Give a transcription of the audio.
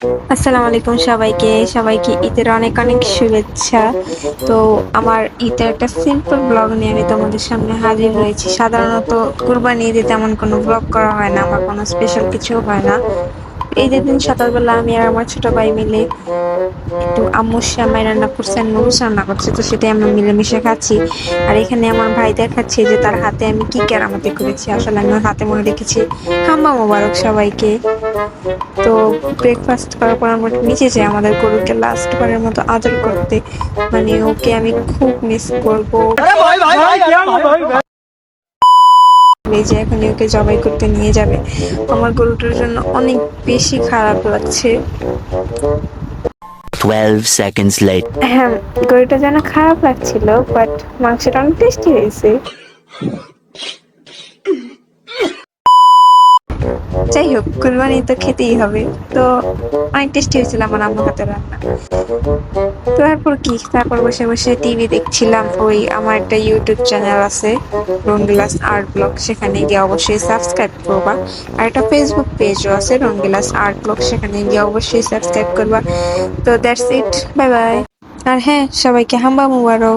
আসসালামু আলাইকুম সবাইকে। সবাইকে ঈদের অনেক অনেক শুভেচ্ছা। তো আমার ঈদের একটা সিম্পল ব্লগ নিয়ে আমি তোমাদের সামনে হাজির হয়েছি। সাধারণত কুরবানি ঈদে তেমন কোনো ব্লগ করা হয় না, আমার কোনো স্পেশাল কিছু হয় না। ঈদের দিন সকালবেলা আমি আর আমার ছোট ভাই মিলে একটু আম্মু সেমাই রান্না করছে আর নুডলস রান্না করছে, তো সেটাই আমরা মিলেমিশে খাচ্ছি। আর এখানে আমার ভাই দেখাচ্ছে যে তার হাতে আমি কি কেরামতি করেছি। আসলে আমি ওর হাতে মনে রেখেছি হাম্বা মোবারক সবাইকে। তো ব্রেকফাস্ট করার পর আমরা নিচে যাই আমাদের গরুকে লাস্ট বারের মতো আদর করতে। মানে ওকে আমি খুব মিস করবো। এই যে এখন ওকে জবাই করতে নিয়ে যাবে, আমার গরুটার জন্য অনেক বেশি খারাপ লাগছে। 12 seconds later. হ্যাঁ, গরুটা যেন খারাপ লাগছিল, বাট মাংসটা অনেক টেস্টি হয়েছে। যাই হোক, কুরবানি তো খেতেই হবে। তো অনেক টেস্টি হয়েছিল আমার আম্মুর হাতের রান্না। তারপর কি, তারপর বসে বসে টিভি দেখছিলাম। ওই আমার একটা ইউটিউব চ্যানেল আছে, রঙ্গিলাস আর্ট ব্লগ, সেখানে গিয়ে অবশ্যই সাবস্ক্রাইব করবা। আর একটা ফেসবুক পেজও আছে রঙ্গিলাস আর্ট ব্লগ, সেখানে গিয়ে অবশ্যই সাবস্ক্রাইব করবা। তো দ্যাটস ইট, বাই বাই। আর হ্যাঁ, সবাইকে হাম্বা মুবারক।